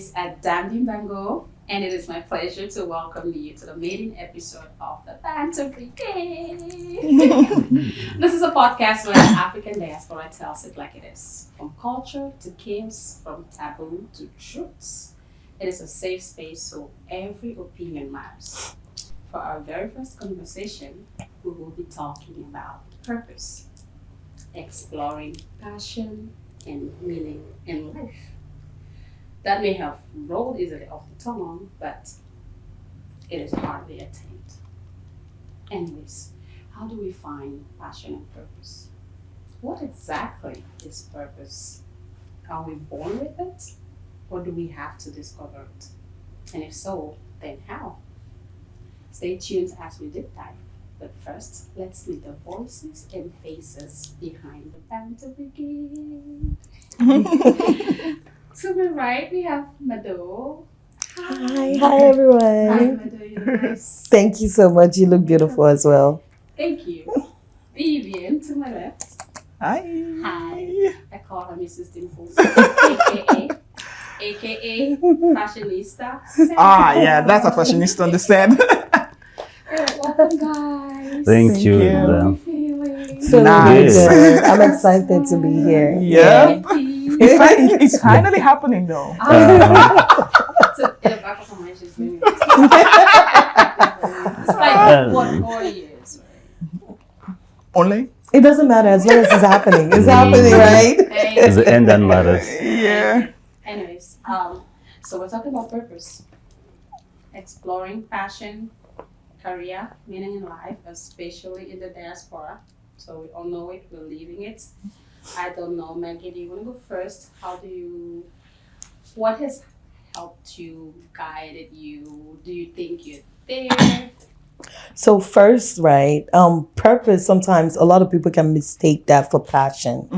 is Adandi Bango, and it is my pleasure to welcome you to the maiden episode of the Banter Brigade. This is a podcast where the African Diaspora tells it like it is, from culture to chaos, from taboo to truths. It is a safe space, so every opinion matters. For our very first conversation, we will be talking about purpose, exploring passion and meaning in life. That may have rolled easily off the tongue, but it is hardly attained. Anyways, how do we find passion and purpose? What exactly is purpose? Are we born with it, or do we have to discover it? And if so, then how? Stay tuned as we deep dive. But first, let's meet the voices and faces behind the Banter Brigade. To my right, we have Mado. Hi everyone. Hi, Mado, you look nice. Thank you so much. You look beautiful as well. Thank you. Vivian, to my left. Hi. Hi. I call her Mrs. Dimples, aka fashionista. Yeah, that's a fashionista on the set. Welcome, guys. Thank you. How are you Yeah. feeling? So Yes. good. I'm excited to be here. Yep. Happy. It's finally happening though. So in the back of my mind, she's doing it. It's like, what, 4 years, right? Only? It doesn't matter as long as it's happening. It's happening, right? It's the end that matters. Yeah. Anyways, so we're talking about purpose. Exploring passion, career, meaning in life, especially in the diaspora. So we all know it, we're living it. I don't know, Maggie, do you want to go first? What has helped you, guided you? Do you think you're there? So first, right, purpose, sometimes a lot of people can mistake that for passion.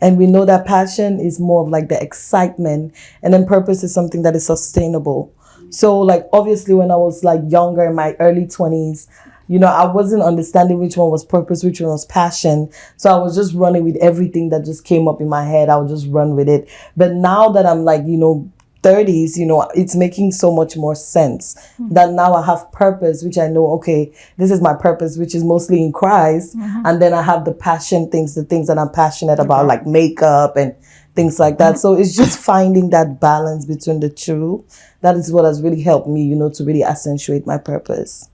And we know that passion is more of like the excitement, and then purpose is something that is sustainable. So like obviously when I was like younger in my early 20s, I wasn't understanding which one was purpose, which one was passion. So I was just running with everything that just came up in my head. I would just run with it. But now that I'm like, 30s, it's making so much more sense that now I have purpose, which I know, okay, this is my purpose, which is mostly in Christ. And then I have the passion things, the things that I'm passionate about, like makeup and things like that. So it's just finding that balance between the two. That is what has really helped me, to really accentuate my purpose.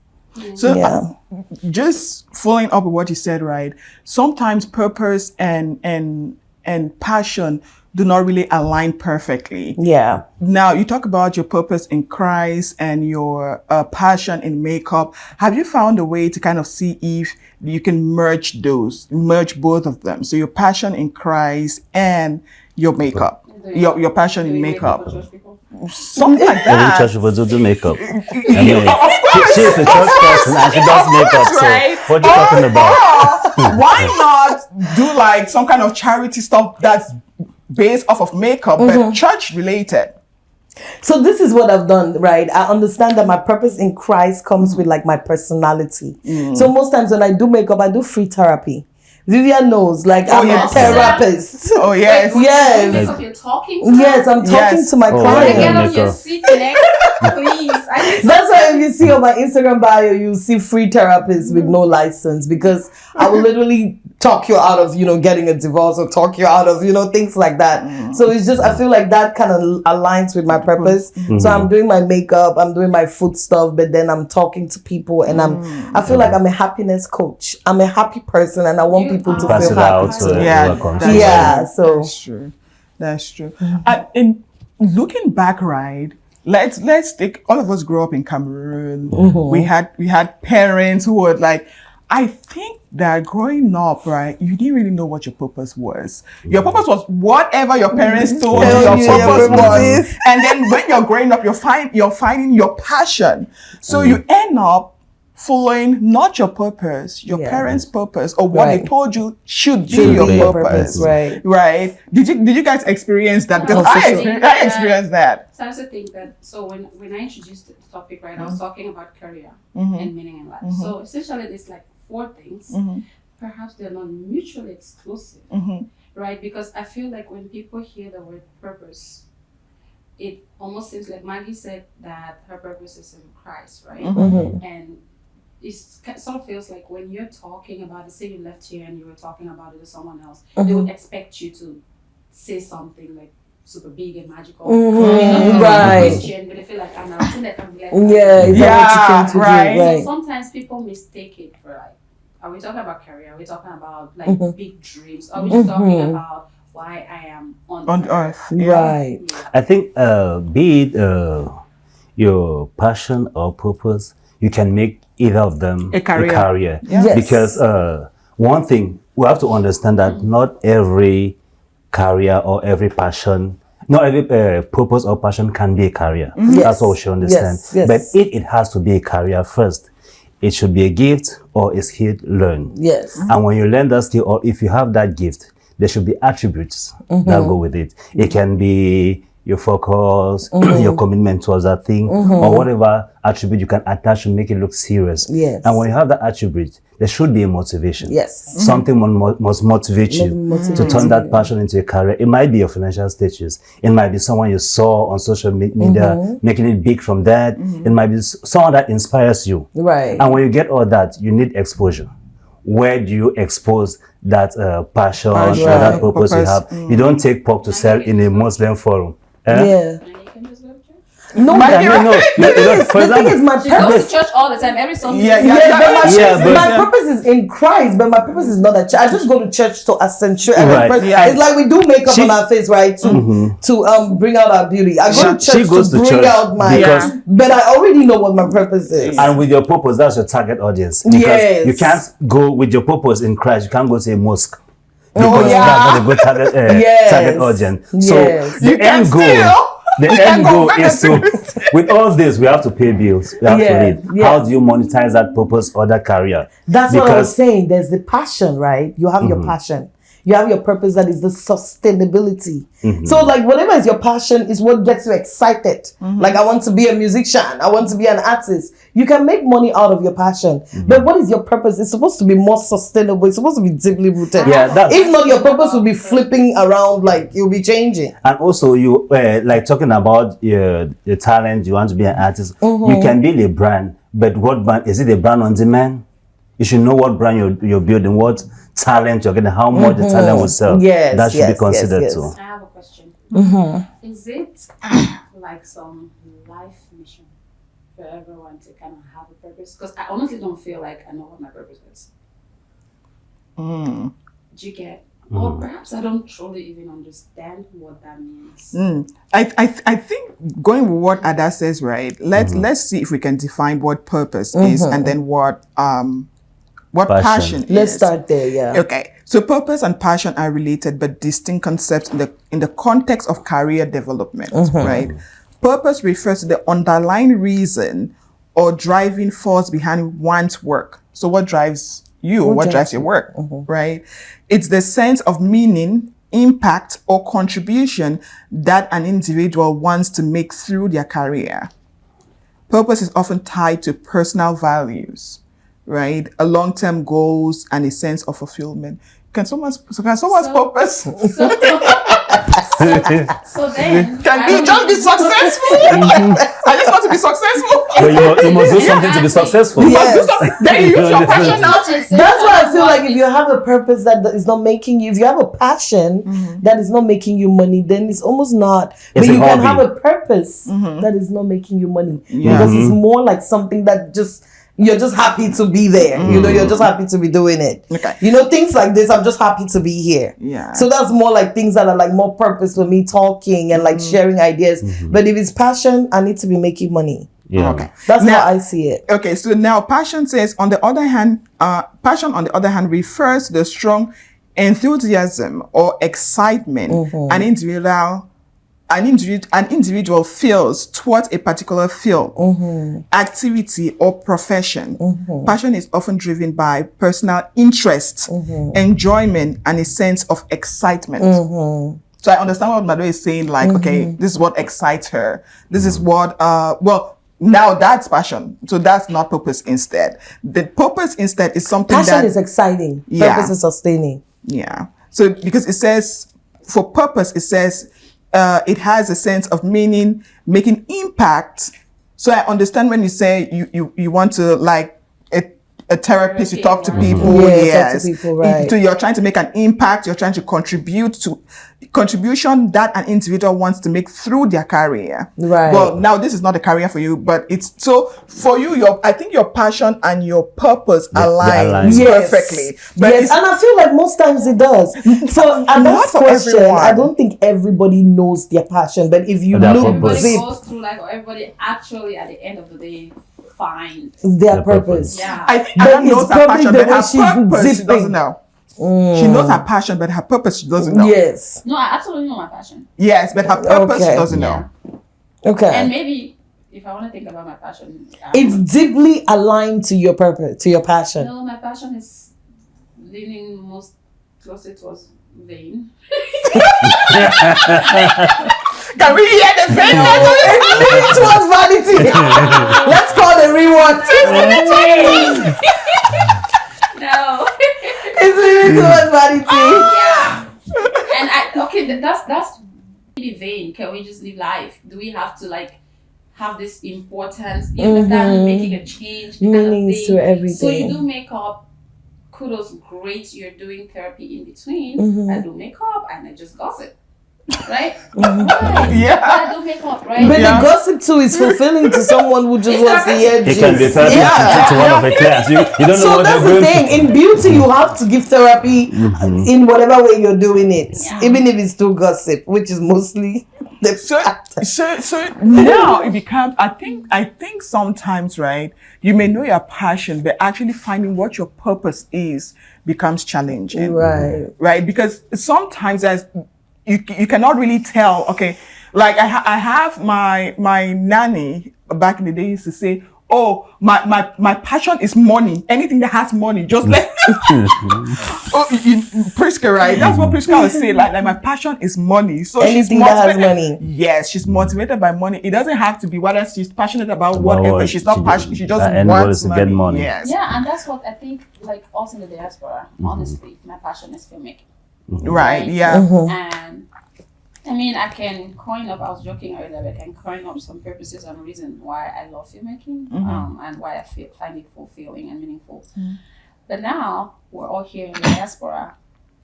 So Yeah. just following up with what you said, right? Sometimes purpose and passion do not really align perfectly. Yeah. Now, you talk about your purpose in Christ and your passion in makeup. Have you found a way to kind of see if you can merge both of them? So your passion in Christ and your makeup, your passion Do in we make makeup, for church people? something like Every that. church people do makeup. I mean, she is a church person and she does makeup. So right? what are you talking about? Why not do like some kind of charity stuff that's based off of makeup, but church related? So this is what I've done, right? I understand that my purpose in Christ comes with like my personality. So most times when I do makeup, I do free therapy. Vivian knows, like I'm yes. a therapist. Oh yes. Yes. Yes. So you're talking to Yes, her? I'm talking Yes. to my Oh, Can I client. get yeah. on your Makeup. seat next, please? I need That's why if you see on my Instagram bio, you see free therapists with no license, because I will literally talk you out of, getting a divorce, or talk you out of, things like that. So it's just, I feel like that kind of aligns with my purpose. So I'm doing my makeup, I'm doing my food stuff, but then I'm talking to people, and I feel like I'm a happiness coach. I'm a happy person, and I want You people to are. Pass feel it happy. out to Yeah. everyone comes. That's Yeah, so That's true. That's true. And looking back, right? Let's take, all of us grew up in Cameroon. We had parents who were like, I think that growing up, right, you didn't really know what your purpose was. Your purpose was whatever your parents told you Tell your you your purpose purpose was. is. And then when you're growing up, you're finding your passion. So you end up following not your purpose, your Yeah. parents' purpose, or what they Right. told you should be Should your be your purpose. right. Right? Did you guys experience that? Because Oh, for I sure. experienced that. So I also think that, so when I introduced the topic, right, I was talking about career and meaning in life. So essentially there's like 4 things. Perhaps they're not mutually exclusive, right? Because I feel like when people hear the word purpose, it almost seems like Maggie said that her purpose is in Christ, right? And it sort of feels like when you're talking about it, say you left here and you were talking about it to someone else, they would expect you to say something like super big and magical. Right. Christian, but they feel like I'm not saying that I'm like, Is that what you came to right. do? Right. So sometimes people mistake it for like, are we talking about career? Are we talking about like big dreams? Are we just talking about why I am on earth? Right. I think, be it your passion or purpose, you can make either of them A career. Yeah. Yes. Because one thing we have to understand that not every career or every passion, not every purpose or passion can be a career. That's what we should understand. Yes. But if it has to be a career first, it should be a gift or a skill learned. Yes. And when you learn that skill, or if you have that gift, there should be attributes that go with it. It can be your focus, your commitment towards that thing, or whatever attribute you can attach to make it look serious. Yes. And when you have that attribute, there should be a motivation. Yes. Something must motivate you to turn that passion into a career. It might be your financial status. It might be someone you saw on social media, making it big from that. It might be someone that inspires you. Right. And when you get all that, you need exposure. Where do you expose that passion or that purpose you have? You don't take pop to sell in a Muslim forum. Yeah. And you can just go to church. No, For the thing is, my She goes purpose. to church all the time, every Sunday. But my but- purpose is in Christ, but my purpose is not that church. I just go to church to accentuate. Right. It's like we do makeup on our face, right? To bring out our beauty. I go to She church goes to to bring church out my. because- But I already know what my purpose is. And with your purpose, that's your target audience. Because Yes. you can't go with your purpose in Christ. You can't go to a mosque. Oh, Because yeah. that's not a good target, Yes. target audience. So Yes. the end goal. The end goal go is to, with all this, we have to pay bills. We have to live. How do you monetize that purpose or that career? That's what I was saying. There's the passion, right? You have your passion. You have your purpose that is the sustainability. So like whatever is your passion is what gets you excited. Like I want to be a musician. I want to be an artist. You can make money out of your passion. But what is your purpose? It's supposed to be more sustainable. It's supposed to be deeply rooted. Yeah, if not, your purpose will be flipping around, like you'll be changing. And also, you like talking about your talent. You want to be an artist. You can build a brand, but what brand is it? A brand on demand? You should know what brand you're building, what talent you're getting, how much the talent will sell. Yes, that should yes, be considered yes, too. yes. I have a question. Is it like some life mission for everyone to kind of have a purpose? Because I honestly don't feel like I know what my purpose is. Do you get? Or perhaps I don't truly even understand what that means. I think going with what Ada says, right? Let's see if we can define what purpose is and then what passion is. Let's start there, yeah. Okay, so purpose and passion are related but distinct concepts in the context of career development, right? Purpose refers to the underlying reason or driving force behind one's work. So what drives you? What drives your work, right? It's the sense of meaning, impact, or contribution that an individual wants to make through their career. Purpose is often tied to personal values, right? A long-term goals and a sense of fulfillment. Can someone's purpose? So then, Can you just be successful? I just want to be successful. So you must do something to be successful. Then you use your passion now. That's why I feel like if you have a purpose that is not making you, if you have a passion that is not making you money, then it's almost not. But a you can hobby. have a purpose that is not making you money because it's more like something that just. You're just happy to be there. You know, you're just happy to be doing it. Okay. You know, things like this, I'm just happy to be here. Yeah. So that's more like things that are like more purpose for me talking and like sharing ideas. But if it's passion, I need to be making money. Yeah. Okay. That's Now- how I see it. Okay, so now passion says, on the other hand, passion on the other hand refers to the strong enthusiasm or excitement an individual feels towards a particular field, activity, or profession. Passion is often driven by personal interest, enjoyment, and a sense of excitement. So I understand what Mado is saying, like, okay, this is what excites her. This is what, now that's passion. So that's not purpose instead. The purpose instead is something Passion that is exciting. Yeah. Purpose is sustaining. yeah. So because it says, for purpose, it says, it has a sense of meaning, making impact. So I understand when you say you want to like a therapist, you talk to people, talk to people, right. So you're trying to make an impact, you're trying to contribution that an individual wants to make through their career. Right. Well, now this is not a career for you, but it's so for you, I think your passion and your purpose align perfectly. But yes, and I feel like most times it does. So and Not that for question, everyone. I don't think everybody knows their passion, but if you Their look purpose. Everybody deep, goes through life, or everybody actually at the end of the day finds their purpose. Yeah. I think But Anna knows it's her probably passion, the but way her she's purpose she zipping. doesn't know. She knows her passion, but her purpose she doesn't know. Yes. No, I absolutely know my passion. Yes, but her purpose she Okay. doesn't Yeah. know. Okay. And maybe if I want to think about my passion, It's deeply aligned to your purpose, to your passion. no, my passion is leaning most closely towards vain. Can we hear the vain? It's leaning towards vanity. Let's call the reward. No. It's leaning towards vanity. Yeah. And that's really vain. Can we just live life? Do we have to like have this importance? You understand? Making a change kind Meanings of to thing. everything. So you do makeup. Kudos, great. You're doing therapy in between. I do makeup and I just gossip. Right? Right. Yeah. But I do makeup, right? But Yeah. the gossip too is fulfilling to someone who just wants to hear It can be gist. therapy Yeah. to one of a class. You don't know So what that's they're the going thing. through. In beauty, you have to give therapy in whatever way you're doing it, Yeah. even if it's through gossip, which is mostly the So now it becomes. I think sometimes, right? You may know your passion, but actually finding what your purpose is becomes challenging. right. Right? Because sometimes as you cannot really tell. Okay, like I have my nanny back in the day used to say, "Oh, my passion is money. Anything that has money, just like." Priska, right? That's what Priska would say. Like my passion is money. So Anything she's that has motivated. money. Yes, she's motivated by money. It doesn't have to be whether she's passionate about About whatever. what She's not she passionate. She just and wants to get money. Yes. Yeah, and that's what I think, like, also in the diaspora, honestly, my passion is filmmaking. Right. Yeah. And I mean, I can coin up, I was joking earlier, but I can coin up some purposes and reason why I love filmmaking and why I find it fulfilling and meaningful. But now we're all here in the diaspora.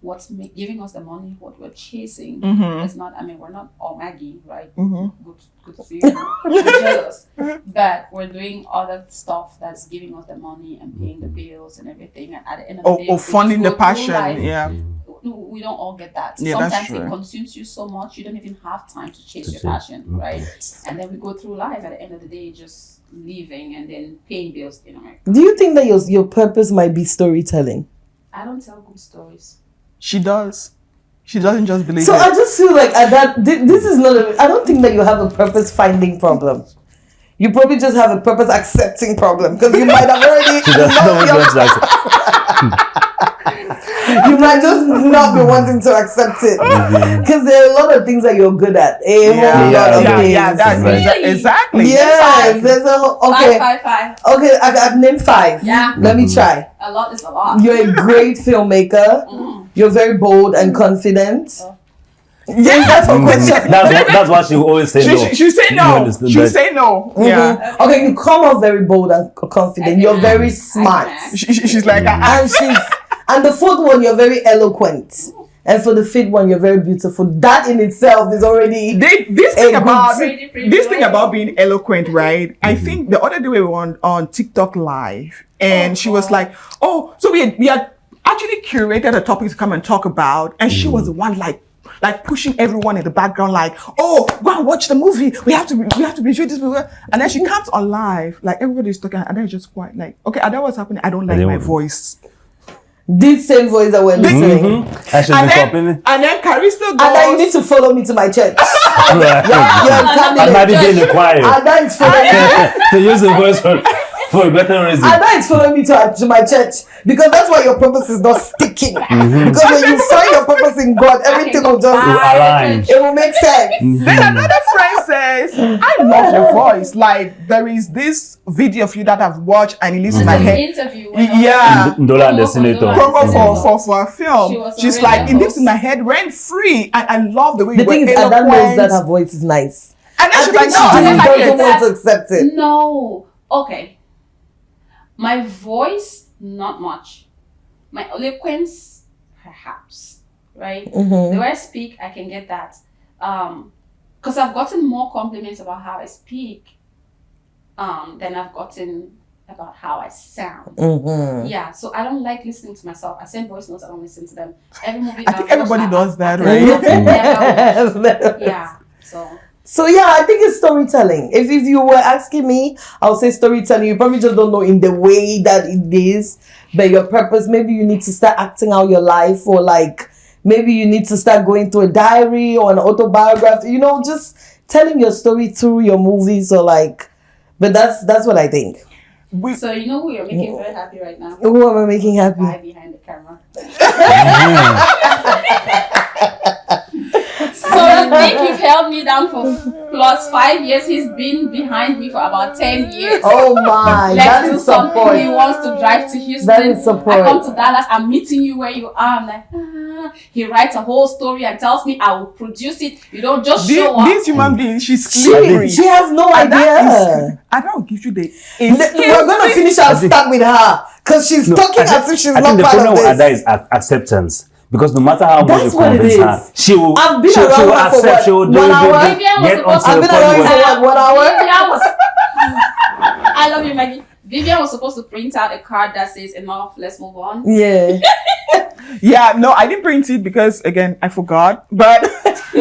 What's giving us the money, what we're chasing, is not, I mean, we're not all Maggie, right? Good to see you. We're jealous. But we're doing other stuff that's giving us the money and paying the bills and everything. And at the end of the day, Or we funding just the go through passion. life. Yeah. We don't all get that. Yeah, that's Sometimes true. it consumes you so much you don't even have time to chase your passion, right? And then we go through life at the end of the day just living and then paying bills in America. Do you think that your purpose might be storytelling? I don't tell good stories. She does. She doesn't just believe So it. I just feel like this is not. I don't think that you have a purpose finding problem. You probably just have a purpose accepting problem because you might have already. She does not want to accept. You might just not be wanting to accept it because there are a lot of things that you're good at. A whole lot of things. That's Really? exactly. Yes, there's a okay. Five. Okay, I've named 5. Yeah. Let me try. A lot is a lot. You're a great filmmaker. You're very bold and confident. Yeah, That's a question. That's what she always say. No. She say You no. understand She that? say no. Yeah. Okay, you come off very bold and confident. You're very smart. She's like, And the 4th one, you're very eloquent. And for the 5th one, you're very beautiful. That in itself is already this thing about Pretty this thing right? about being eloquent, right? I think the other day we were on TikTok live, and she was like, "Oh, so we had actually curated a topic to come and talk about," and she was the one like pushing everyone in the background, like, "Oh, go and watch the movie. We have to be sure this movie." And then she comes on live, like everybody's talking, and then it's just quiet, like, "Okay, I know what's happening. I don't like my voice." this same voice that we're listening. I should be copying. And then Carissa goes, And then you need to follow me to my church. You're a I might be candidate. being a choir. And that is following. To use the voice for. For a better reason. Ada is following me to my church because that's why your purpose is not sticking. Because when you find your purpose in God, everything will just align. it will make sense. Then another friend says, I love your voice. Like, there is this video of you that I've watched and it lives in my head. Interview. Yeah. Ndola and the Senator. Promo for a film. She's already like, a it lives host. in my head rent free. And I love the way The you were thing is, Ada knows eloquent. that her voice is nice. And then I she's think like, she no, I never doesn't get want that. to accept it. No. Okay. My voice, not much. My eloquence, perhaps. Right? The way I speak, I can get that. Because I've gotten more compliments about how I speak than I've gotten about how I sound. Yeah, so I don't like listening to myself. I send voice notes, I don't listen to them. Every movie I think everybody does that, I right? never- yeah, so. So yeah, I think it's storytelling. If you were asking me, I'll say storytelling. You probably just don't know in the way that it is, but your purpose, maybe you need to start acting out your life, or like maybe you need to start going through a diary or an autobiography, you know, just telling your story through your movies or like, but that's what I think. So you know who you're making very happy right now? Who am I making happy? Guy behind the camera. So you think you've held me down for plus 5 years? He's been behind me for about 10 years. Oh my, that Let's do is something. support. He wants to drive to Houston. That is support. I come to Dallas. I'm meeting you where you are. I'm like, ah. He writes a whole story and tells me I will produce it. You don't just show up. This human being, she's slippery. She has no And that idea. is, I don't give you the. We're gonna finish our start with her because she's talking as if she's I not think the part problem of with Ada this. is acceptance. Because no matter how much That's you what it convince is. her, she will I've been she around will her for accept, what, she will do 1 hour? it, Vivian was get supposed onto I've the been point around where for what, 1 hour? Vivian was. I love you, Maggie. Vivian was supposed to print out a card that says enough, let's move on. Yeah. Yeah, no, I didn't print it because again I forgot. But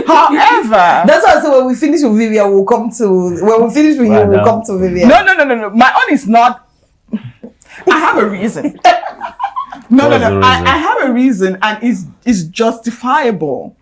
however, That's why I said when we finish with Vivian, we'll come to. When we finish with you, Right we'll now. come to Vivian. no. My own is not. I have a reason. No. What's the reason? I have a reason, and it's justifiable.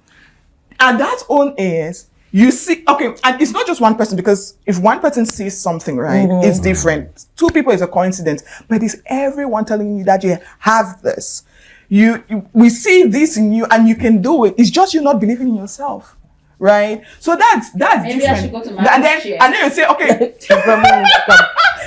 And that own is you see. Okay, and it's not just one person, because if one person sees something, right, it's different. Two people is a coincidence, but it's everyone telling you that you have this. We see this in you, and you can do it. It's just you not believing in yourself, right? So that's Maybe different. I should go to my and then chair. and then you say, okay. Right.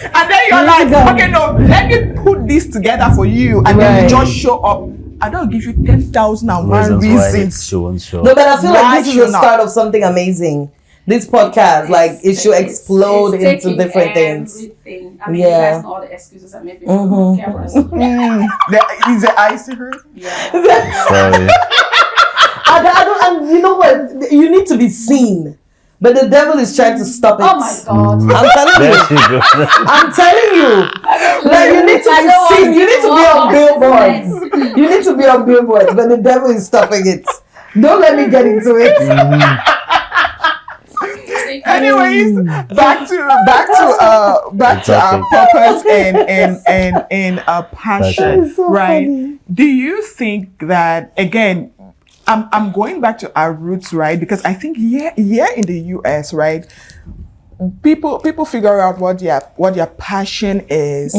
And then you're like, okay, no, let me put this together for you. And then you just show up. I don't give you 10,001 reasons. she won't show. No, but I feel Why like this is should the not? start of something amazing. This podcast, like, it should explode It's into taking different things. everything. I mean, Yeah. you guys know all the excuses I make before on camera. So, Is the eyes to her? yeah. Sorry. I don't, and you know what? You need to be seen. But the devil is trying to stop it. Oh my God. I'm telling There you. she goes. I'm telling you. Like, you need to I be don't want seen. You need to be on to billboards. You need to be on billboards, but the devil is stopping it. Don't let me get into it. Anyways, back to our purpose and passion, That's so right? funny. Do you think that, again, I'm going back to our roots, right? Because I think here in the US, right, people figure out what their passion is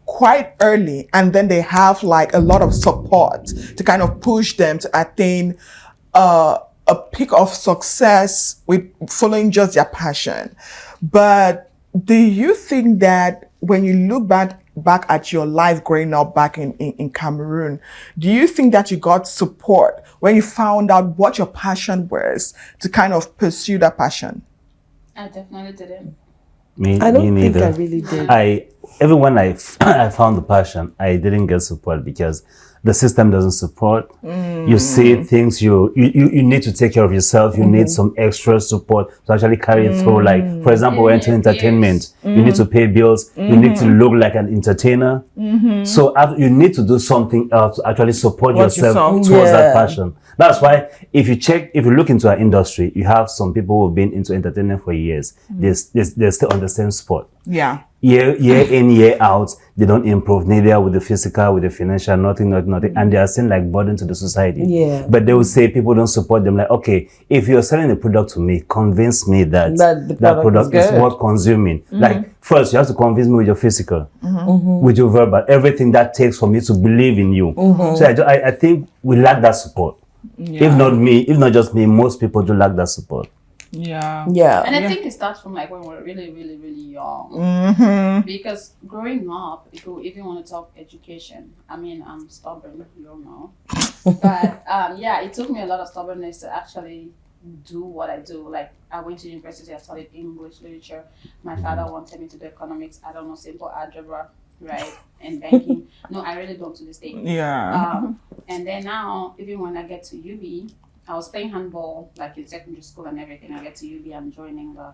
quite early, and then they have like a lot of support to kind of push them to attain a peak of success with following just their passion. But do you think that when you look back at your life growing up back in Cameroon, do you think that you got support when you found out what your passion was to kind of pursue that passion? I definitely didn't. I don't me think I neither. really did. Even when I found the passion, I didn't get support because the system doesn't support. You see things, you need to take care of yourself. You need some extra support to actually carry it through. Like, for example, we're into entertainment. You need to pay bills. You need to look like an entertainer. So you need to do something else to actually support yourself towards that passion. That's why if you look into our industry, you have some people who've been into entertainment for years. They're still on the same spot. Yeah. Year in, year out, they don't improve neither with the physical, with the financial, nothing, and they are seen like burden to the society. Yeah. But they will say people don't support them. Like, okay, if you're selling a product to me, convince me that that product is worth consuming. Like, first you have to convince me with your physical, with your verbal, everything that takes for me to believe in you. So I think we lack that support. If not just me, most people do lack that support. Yeah. And I think it starts from like when we're really, really, really young. Because growing up, if you want to talk education, I mean, I'm stubborn, you all know. But it took me a lot of stubbornness to actually do what I do. Like, I went to university, I studied English literature. My father wanted me to do economics. I don't know simple algebra, right? And banking. No, I really don't to this day. Yeah. And then now, even when I get to UB, I was playing handball like in secondary school and everything. I get to UB, I'm joining the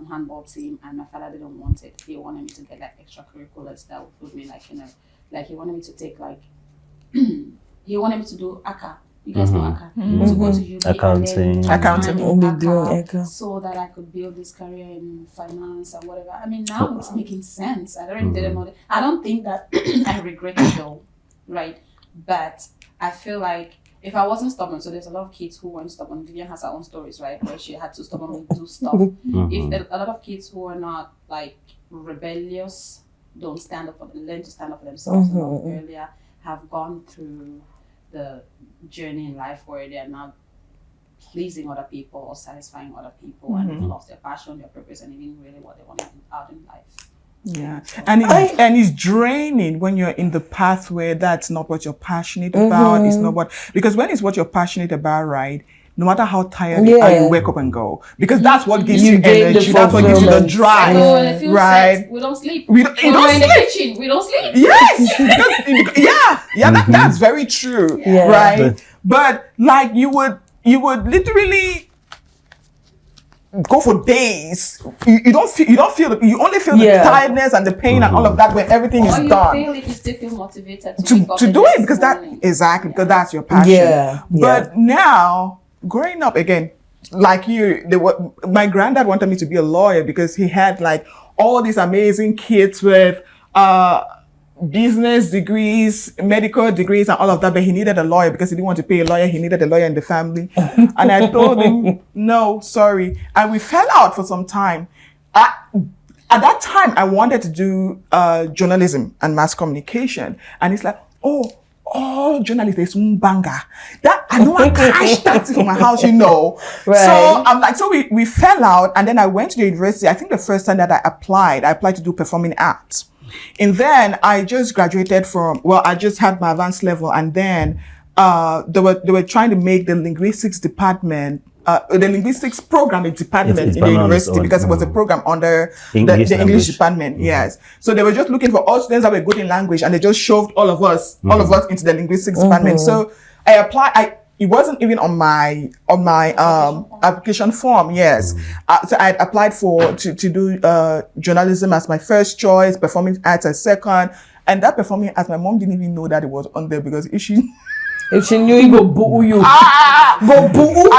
handball team, and my father didn't want it. He wanted me to get like extracurriculars that would put me like in a, like he wanted me to take like, he wanted me to do ACA. You guys know ACA? To go to UB Accounting. ACA, so that I could build this career in finance and whatever. I mean, now it's making sense. I don't didn't know that. I don't think that I regret it though, right? But I feel like if I wasn't stubborn, so there's a lot of kids who weren't stubborn. Vivian has her own stories, right? Where she had to stubbornly do stuff. If a lot of kids who are not like rebellious, don't stand up learn to stand up for themselves earlier, have gone through the journey in life where they're not pleasing other people or satisfying other people and they've lost their passion, their purpose, and even really what they want to do out in life. Yeah, and it's draining when you're in the path where that's not what you're passionate about. It's not because when it's what you're passionate about, right? No matter how tired you are, you wake up and go, because that's what gives you energy. That's what gives you the drive, right? We don't sleep. We don't in sleep. The kitchen. We don't sleep. Yes, that's very true, right? But like you would literally go for days. You only feel the tiredness and the pain and all of that when everything is done. You still feel motivated to do it because because that's your passion. But now growing up again, like my granddad wanted me to be a lawyer because he had like all these amazing kids with business degrees, medical degrees, and all of that, but he needed a lawyer because he didn't want to pay a lawyer. He needed a lawyer in the family. And I told him, no, sorry. And we fell out for some time. At that time, I wanted to do journalism and mass communication. And he's like, oh, journalists, there's one banger. That I know I cashed that from my house, Right. So I'm like, so we fell out, and then I went to the university. I think the first time that I applied to do performing arts. And then I just graduated I just had my advanced level, and then they were trying to make the linguistics department, the linguistics program a department in the university because it was a program under the English department. Yes. So they were just looking for all students that were good in language, and they just shoved all of us into the linguistics department. So I applied. It wasn't even on my application form. Yes. So I had applied to do journalism as my first choice, performing arts as second, and that performing arts, my mom didn't even know that it was on there because if she knew, he go boo you. I go boo you.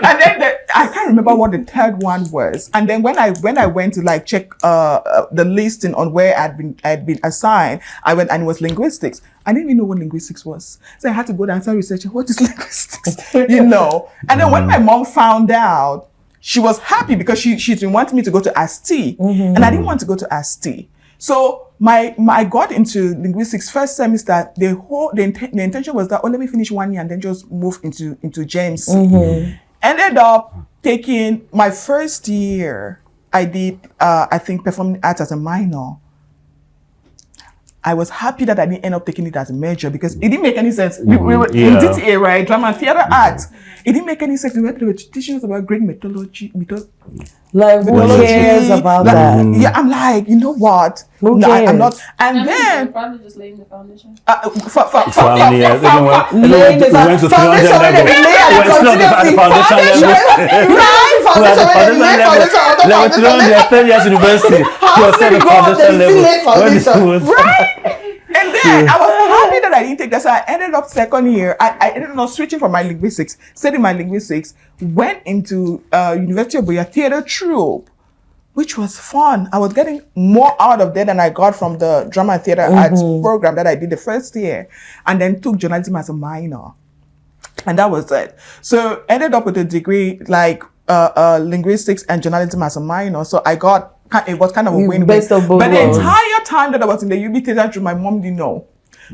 And then I can't remember what the third one was. And then when I went to like check the listing on where I'd been assigned, I went and it was linguistics. I didn't even know what linguistics was. So I had to go down and start researching what is linguistics, And then when my mom found out, she was happy because she didn't want me to go to AST. And I didn't want to go to AST. So I got into linguistics first semester. The intention was that let me finish 1 year and then just move into JMC. Ended up taking my first year. I did I think performing arts as a minor. I was happy that I didn't end up taking it as a major because it didn't make any sense. We were in DTA, right? Drama, theater, arts. It didn't make any sense. They were teaching us about Greek mythology. Like, who cares about that? Yeah, I'm like, you know what? Who cares? I'm not. And then probably just laying the foundation. Laying the foundation. And then I was happy that I didn't take that. So I ended up second year. I ended up switching from my linguistics, studying my linguistics, went into University of Boya theater troupe. which was fun. I was getting more out of there than I got from the drama and theater arts program that I did the first year, and then took journalism as a minor. And that was it. So ended up with a degree like linguistics and journalism as a minor. So I got, it was kind of a win-win. Best of both But the worlds. entire time that I was in the UB theater room, my mom didn't know.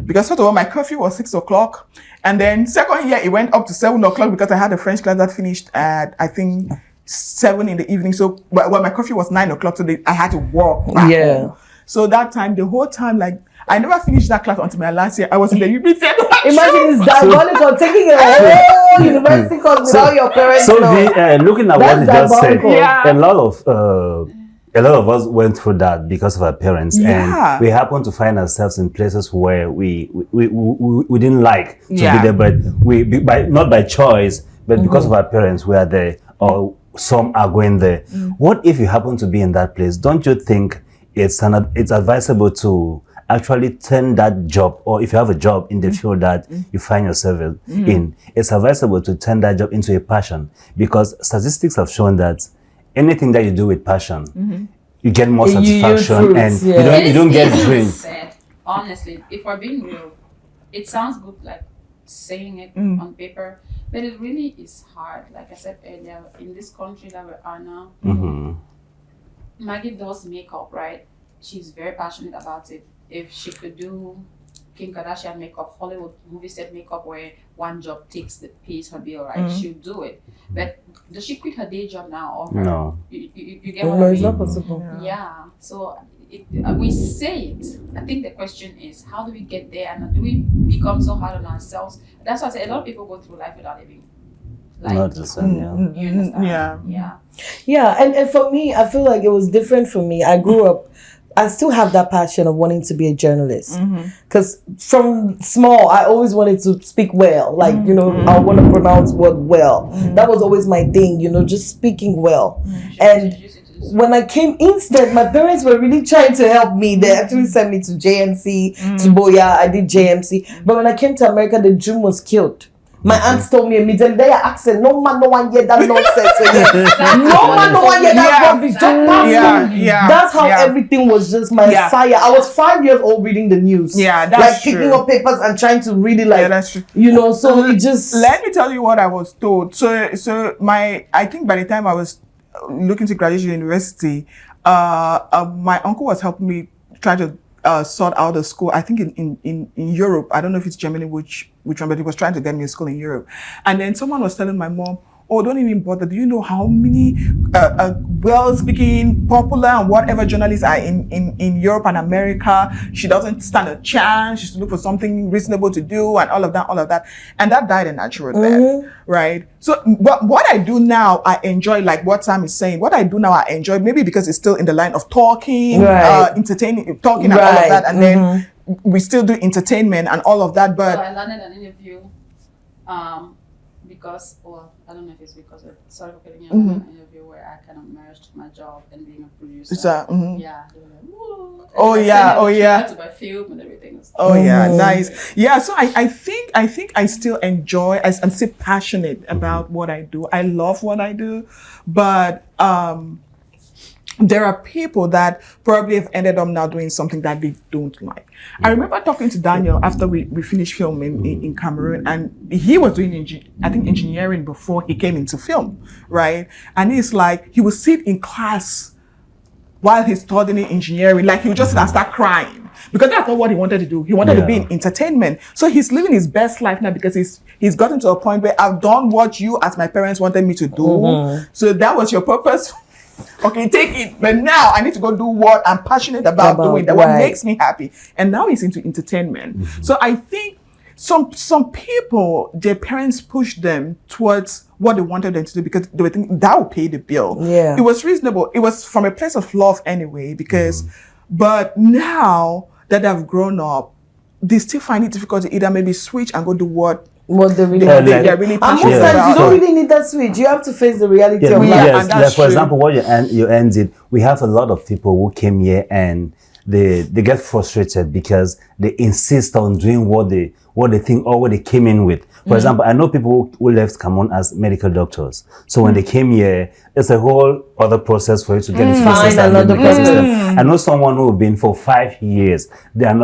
Because first of all, my curfew was 6 o'clock. And then second year, it went up to 7 o'clock because I had a French class that finished at, I think, 7 in the evening. So, well, my curfew was 9 o'clock. So I had to walk back home. So that time, the whole time, like, I never finished that class until my last year. I was in the UB theater. Imagine it's diabolical, taking a whole university course without your parents. So know. looking at what you That's just said, diabolical. a lot of us went through that because of our parents, Yeah. and we happen to find ourselves in places where we didn't like to be there, but not by choice, but because of our parents, we are there, or some are going there. What if you happen to be in that place? Don't you think it's advisable to actually turn that job, or if you have a job in the field that you find yourself in, it's advisable to turn that job into a passion, because statistics have shown that anything that you do with passion, you get more satisfaction, and you don't get drained. Said, honestly, if we're being real, it sounds good like saying it on paper, but it really is hard. Like I said earlier, in this country that we are now, Maggie does makeup, right? She's very passionate about it. If she could do Kim Kardashian makeup, Hollywood movie set makeup, where one job pays her bill, right? She'll do it. But does she quit her day job now? Or No. You get what No, I it's mean? not possible. Yeah. So we say it. I think the question is, how do we get there, and do we become so hard on ourselves? That's why I say a lot of people go through life without even Not the same, you understand? Yeah. Yeah, and for me, I feel like it was different for me. I grew up, I still have that passion of wanting to be a journalist. Because from small, I always wanted to speak well. Like, you know, I want to pronounce word well. That was always my thing, you know, just speaking well. And when I came instead, my parents were really trying to help me. They actually sent me to JMC, to Boya. I did JMC. But when I came to America, the dream was killed. My aunts told me immediately, their accent, no man, no one hear that nonsense. No man, no one hear that rubbish. Just pass me. That's how everything was just my fire. I was 5 years old reading the news. Yeah, that's like true. picking up papers and trying to really like, that's true. you know, so it just... Let me tell you what I was told. So I think by the time I was looking to graduate university, my uncle was helping me try to sort out a school, I think in Europe. I don't know if it's Germany, which one, but he was trying to get me a school in Europe. And then someone was telling my mom, oh, don't even bother. Do you know how many well-speaking, popular, and whatever journalists are in Europe and America? She doesn't stand a chance. She should look for something reasonable to do and all of that. And that died a natural death, right? So, but what I do now, I enjoy, like what Sam is saying. What I do now, I enjoy, maybe because it's still in the line of talking, entertaining, talking and all of that. And then we still do entertainment and all of that. But so I landed an interview, because, well, I don't know if it's because of, sorry for getting an interview where I kind of merged my job and being a producer. Yeah. They were like, whoa. To my film and everything. Nice. Yeah, so I think I still enjoy, I'm still passionate about what I do. I love what I do, but there are people that probably have ended up now doing something that they don't like. I remember talking to Daniel after we finished filming in Cameroon, and he was doing engineering before he came into film, right? And it's like he would sit in class while he's studying engineering, like he would just start crying, because that's not what he wanted to do. He wanted to be in entertainment. So he's living his best life now, because he's gotten to a point where I've done what you as my parents wanted me to do. So that was your purpose. Okay, take it. But now I need to go do what I'm passionate about doing, that what makes me happy. And now he's into entertainment. So I think some people, their parents pushed them towards what they wanted them to do, because they were thinking that would pay the bill. Yeah. It was reasonable. It was from a place of love anyway, because, but now that they've grown up, they still find it difficult to either maybe switch and go do what they really passionate about. Most times you don't really need that switch. You have to face the reality of life. Yes, like for example, what you ended, we have a lot of people who came here and they get frustrated because they insist on doing what what they think or what they came in with. For example, I know people who left Cameroon as medical doctors. So when they came here, it's a whole other process for you to get this process and the medical system. I know someone who have been for 5 years. They are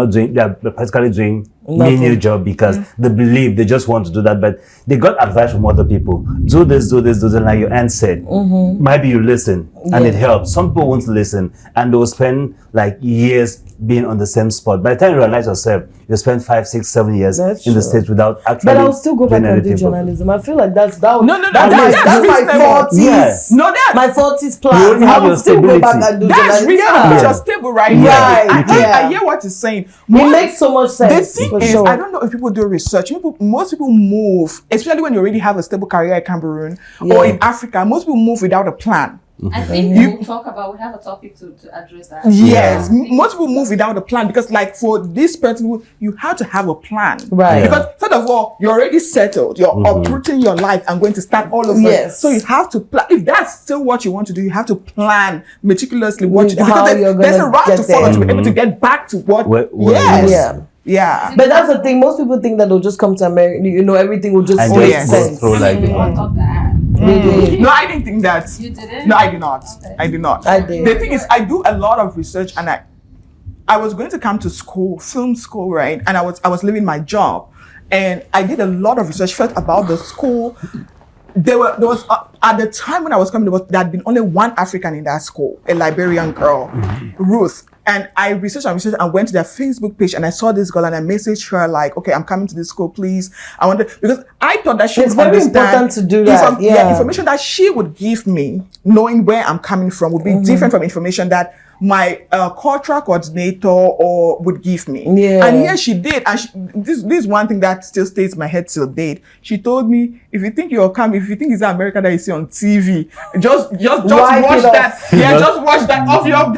practically doing menial job because they believe they just want to do that, but they got advice from other people. Do this, like your aunt said. Maybe you listen and it helps. Some people won't listen and they will spend like years being on the same spot. By the time you realize yourself, you spend 5, 6, 7 years in the States without actually. But I'll still go back and do journalism. I feel like that's No, that's my 40s. Yes. No, that My 40s You plan. only have I will your still go back stability. and do that's journalism. real. You're stable right Right, here. I yeah. hear what he's saying. It makes so much The sense. thing for is, sure. I don't know if people do research. Most people move, especially when you already have a stable career in Cameroon or in Africa. Most people move without a plan. I think we have a topic to address that. Yes, most people move without a plan because, like, for this person, you have to have a plan, Right. Because first of all, you're already settled. You're uprooting your life and going to start all over. Yes. So you have to plan. If that's still what you want to do, you have to plan meticulously what you do How because you're there's a gonna route get to follow to there. be able to get back to what. Where Yes. Yeah. Yeah. But that's the thing. Most people think that they'll just come to America. You know, everything will just and make just yes. go sense. through like I thought that. No, I didn't think that. You didn't? No, I did not. Okay. I did not. I did. The thing is, I do a lot of research, and I was going to come to school, film school, right? And I was leaving my job, and I did a lot of research first about the school. There was at the time when I was coming, there had been only one African in that school, a Liberian girl, Ruth. And I researched and went to their Facebook page, and I saw this girl, and I messaged her like, "Okay, I'm coming to this school, please. I want to," because I thought that she It's would very understand important to do that. Yeah. information that she would give me, knowing where I'm coming from, would be different from information that my cultural coordinator or would give me. Yeah. And here she did. And this is one thing that still stays in my head till date. She told me, if you think it's America that you see on TV, just Wipe watch it that. off. Yeah, just watch that off your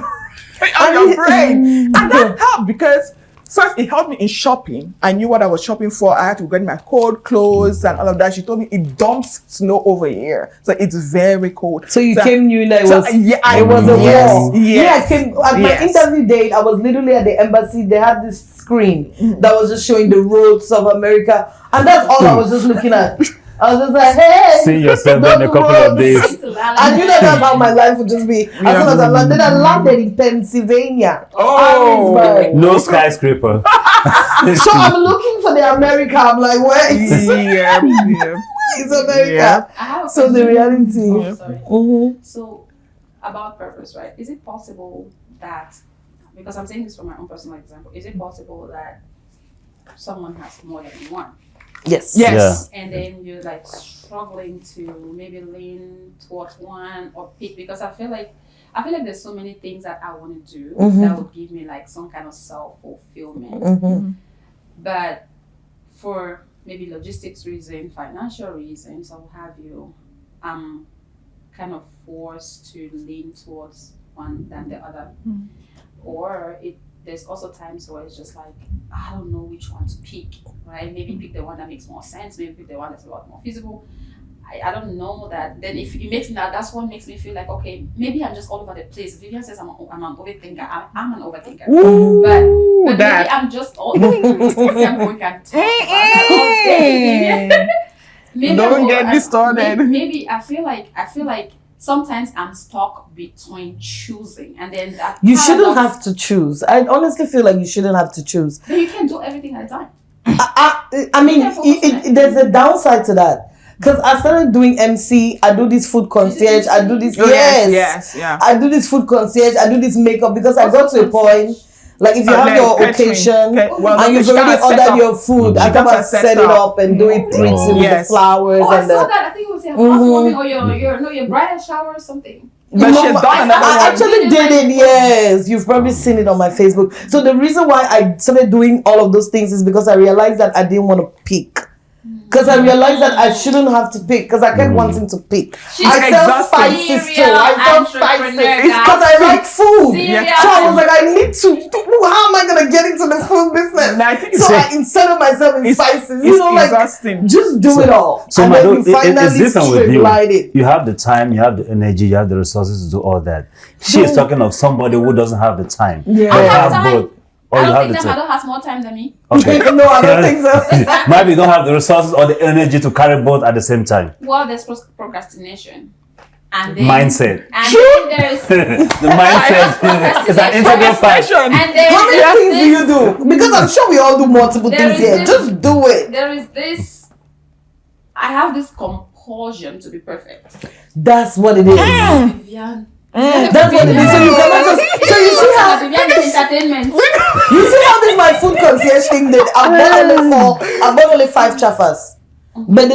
brain. And that helped because first it helped me in shopping. I knew what I was shopping for. I had to get my cold clothes and all of that. She told me it dumps snow over here, so it's very cold. So you came knew that it was it was a yes, war. yes, Yeah, I came at my yes. interview date. I was literally at the embassy. They had this screen that was just showing the roads of America, and that's all I was just looking at. I was just like, hey, see yourself in a couple of days. I knew that that's how my life would just be. As soon as I landed, I landed in Pennsylvania. Oh. Harrisburg. No skyscraper. So I'm looking for the America. I'm like, where is Yeah. America? Yeah. I have a So the question. reality. Oh, sorry. Mm-hmm. So, about purpose, right? Is it possible that, because I'm saying this from my own personal example, is it possible that someone has more than one? Yes. Yes. And then you're like struggling to maybe lean towards one or pick, because I feel like there's so many things that I want to do that would give me like some kind of self-fulfillment. Mm-hmm. But for maybe logistics reasons, financial reasons, or what have you, I'm kind of forced to lean towards one than the other. Or there's also times where it's just like, I don't know which one to pick, right? Maybe pick the one that makes more sense, maybe pick the one that's a lot more feasible. I don't know that. Then if it makes that, that's what makes me feel like, okay, maybe I'm just all over the place. Vivian says I'm an overthinker. I'm an overthinker. Ooh, but that. maybe I'm just all maybe I'm going to talk about that all day. Maybe Don't get me started. Maybe I feel like sometimes I'm stuck between choosing, and then that You shouldn't have to choose. I honestly feel like you shouldn't have to choose. But you can do everything at a time. I mean, there's a downside to that. Because I started doing MC, I do this food concierge, I do this, Yes, yeah. I do this food concierge, I do this makeup, because I got to a point, like if you have your catering. occasion, Well, and you've you already gotta set ordered up. your food, I You come gotta and set set it up. up and do it pretty with the Yes. flowers Oh, I and saw the... that. I think it was a housewarming or your bridal shower or something. But she's done another I one. actually did it, yes. You've probably seen it on my Facebook. So the reason why I started doing all of those things is because I realized that I didn't want to pick. Because I realized that I shouldn't have to pick, because I kept wanting to pick. I sell spices too. I sell spices. It's because I like food. Yes. So I was like, I need to. How am I going to get into the food business? And I think So I inserted myself in spices. You it's know, like, exhausting. just do it all. So and Mado, then you finally it's different with you. streamline it. You have the time, you have the energy, you have the resources to do all that. She is talking of somebody who doesn't have the time. Yeah. They I have have time. both. Or I you don't have think the that time? Mado has more time than me. Okay. No, I don't think so. Maybe you don't have the resources or the energy to carry both at the same time. Well, there's procrastination. And then, Mindset. And then there's The mindset is an integral part. and then How many there's things do you this, do? Because I'm sure we all do multiple There things is here. this- Just do it. there is this. I have this compulsion to be perfect. That's what it is. Vivian. That's what it is. So you cannot just. So you see how Vivian is entertainment. you see how this my food concierge thing did. I bought only 5 chaffas, but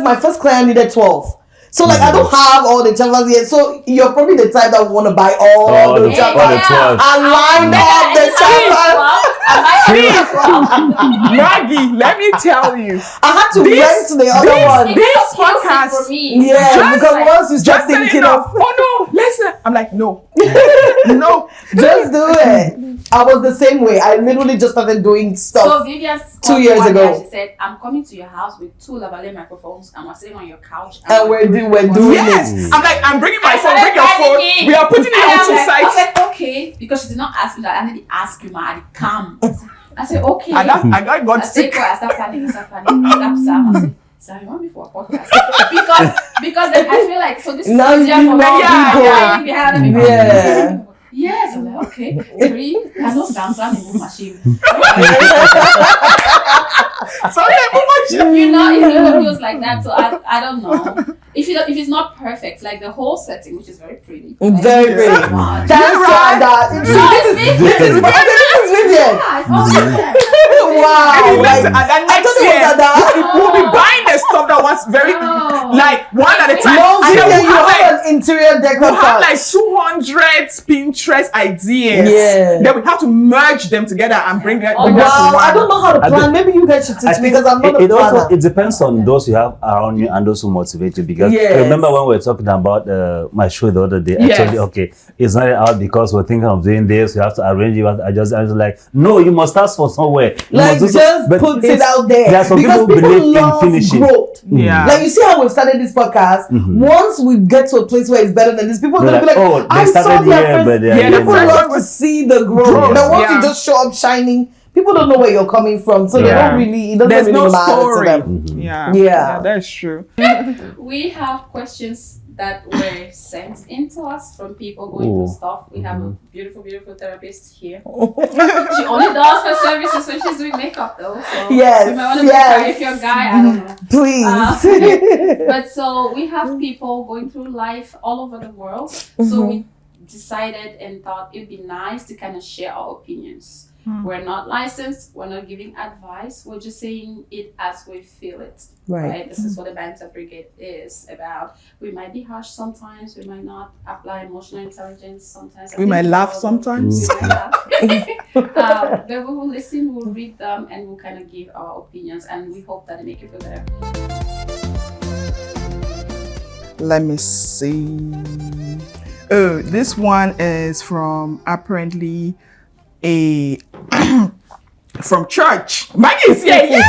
my first client needed 12. So like I don't have all the chaffas yet. So you're probably the type that want to buy all the Yeah, chaffas yeah. and line up the chaffas. Maggie, let me tell you. I had to rent the other one. This For podcast. me. Yeah, Just because like- once you start Just saying thinking no. of Oh no, listen. I'm like, no. No. just do it. I was the same way. I literally just started doing So stuff. Vivian 2 years one day, ago. she said, "I'm coming to your house with 2 lavalier microphones, and we're sitting on your couch, And we're doing Yes. it. I'm like, I'm bringing my I phone, bring your started phone. panicking. We are putting it And on I'm 2 like, sides. I said, okay, because she did not ask me that. I need to ask you, man. Come. I said, okay. I got I got said, sick. I start planning. I start Sam. I said, Sam, you want me for a podcast? because then I feel like, so this Now is easier you for me. know people. Behind me. Yeah. Yes, I'm like, okay. 3, I know Samsung move machine. Sorry, I moved my shit. You know, it feels like that. So I don't know. If it's not perfect, like the whole setting, which is very pretty. Very pretty. So much. Thanks for right. that. No, See, it's this me. is Vivian. Yeah, it's all there. Wow. Maybe Like, next, and then I next thought it was year, at that. we'll be buying the stuff that was very, Oh. like, one at a time. No, And then Vivian, you we'll have, have an interior we'll have like decorator. 200 Pinterest ideas. Yeah. Then we have to merge them together and bring it. Oh, Bring that to Wow, one. I don't know how to I plan. Maybe you guys should I teach me think because I'm not a it also planner. it depends on those you have around you and those who motivate you. Because Yes. remember when we were talking about my show the other day, I Yes. told you, okay, it's not out because we're thinking of doing this. You have to arrange. You have to adjust. I was like, no, you must start from somewhere. You Like, must do just but put it it's- out there. There are some Because people who believe in love finishing. growth. Yeah. Like, you see how we've started this podcast? Once we get to a place where it's better than this, people are They're going to be like, like, oh, they I saw started their here, first. but they are Yeah, here the People first now. love to see the growth. Growth, But once yeah. you just show up shining, people don't know where you're coming from. So they Yeah. don't really, it doesn't There's really no matter story. to them. Yeah. Yeah. That's true. We have questions that were sent in to us from people going Ooh. through stuff. We have a beautiful, beautiful therapist here. She only does her services when she's doing makeup, though. So Yes, you might want to yes. make her if you're a guy. I don't know. Please. But so we have people going through life all over the world. So we decided and thought it'd be nice to kind of share our opinions. We're not licensed, we're not giving advice, we're just saying it as we feel it. Right. This is what the Banter Brigade is about. We might be harsh sometimes, we might not apply emotional intelligence sometimes. We might laugh sometimes. We might laugh. But we will listen, we'll read them, and we'll kind of give our opinions, and we hope that they make you feel better. Let me see. Oh, this one is from apparently from church. Maggie is here. Yay!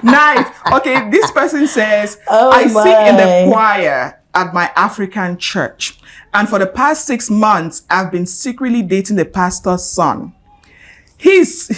Nice. Okay, this person says, Oh I sing in the my. choir at my African church. And for the past 6 months, I've been secretly dating the pastor's son. He's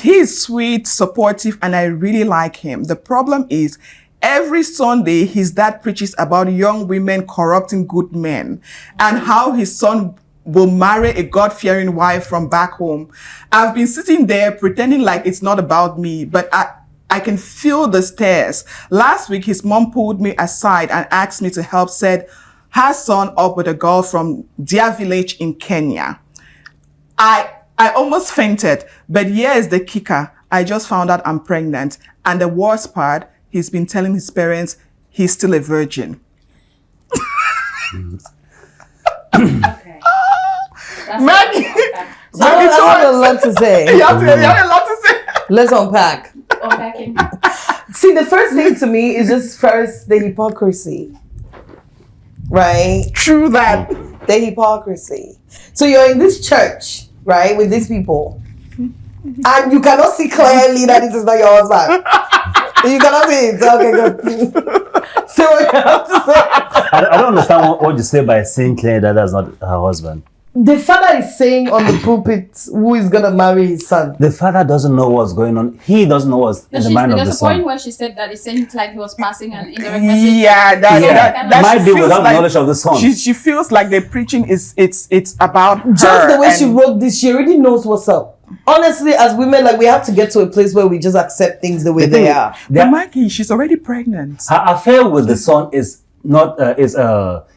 sweet, supportive, and I really like him. The problem is, every Sunday, his dad preaches about young women corrupting good men and how his son will marry a God-fearing wife from back home. I've been sitting there pretending like it's not about me, but I can feel the stares. Last week, his mom pulled me aside and asked me to help set her son up with a girl from their village in Kenya. I almost fainted, but here's the kicker. I just found out I'm pregnant. And the worst part, he's been telling his parents he's still a virgin. Okay. That's Maggie! I have a lot to say. You have a lot to say. Let's unpack. Unpacking. See, the first thing to me is just first the hypocrisy. Right? True that. The hypocrisy. So you're in this church, right, with these people, and you cannot see clearly that this is not your husband. You cannot see it. Okay, good. So what you have to say. I don't understand what you say by saying clearly that that's not her husband. the father is saying on the pulpit who is gonna marry his son. The father doesn't know what's going on. He doesn't know what's in the mind of the There's a point son. where she said that it seemed like he was passing an indirect message. Yeah, that Might she be feels without like- knowledge of the son. She feels like the preaching is it's about her. Just the way she and- wrote this, she already knows what's up. Honestly, as women, like we have to get to a place where we just accept things the way The thing they is, are. But Maggie, she's already pregnant. Her affair with the son is not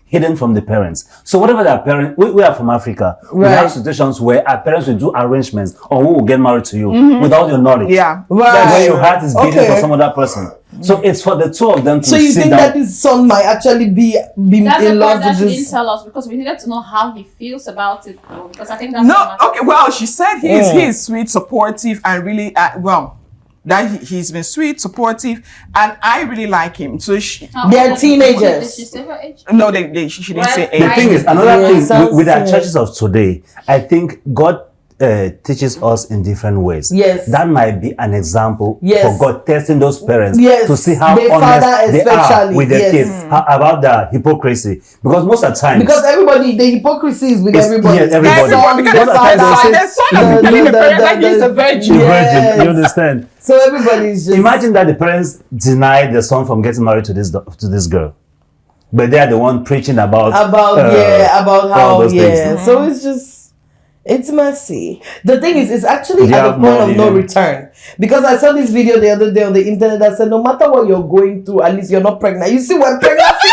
hidden from the parents. So whatever their parents, we are from Africa. We Right. have situations where our parents will do arrangements on who will get married to you without your knowledge. Yeah. Right. Where your heart is beating Okay. for some other person. So it's for the two of them to So you sit think down. that this son might actually be That's the in part love that with she didn't this? tell us because we needed to know how he feels about it. Though, because I think that's No, what matters. okay. Well, she said he is sweet, supportive, and really that he's been sweet, supportive, and I really like him. So she, How They're old is- teenagers. Did she say her age? no, she didn't say Right. The age. thing is, another Yeah, thing sounds with our good. churches of today, I think God teaches us in different ways. Yes. That might be an example Yes. for God testing those parents Yes. to see how The honest father they are especially, with their yes. kids, about the hypocrisy. Because most of the time, Because everybody, the hypocrisy is with It's- everybody. yes, everybody. The son, Because the the father, son will be telling the parents that he's a virgin. the Yes. virgin, you understand? So everybody is just Imagine that the parents deny the son from getting married to this girl, but they are the one preaching about about all how those things. So it's just it's messy. The thing is, it's actually They at the have point more, of no yeah. return. Because I saw this video the other day on the internet that said no matter what you're going through, at least you're not pregnant. You see, when pregnancy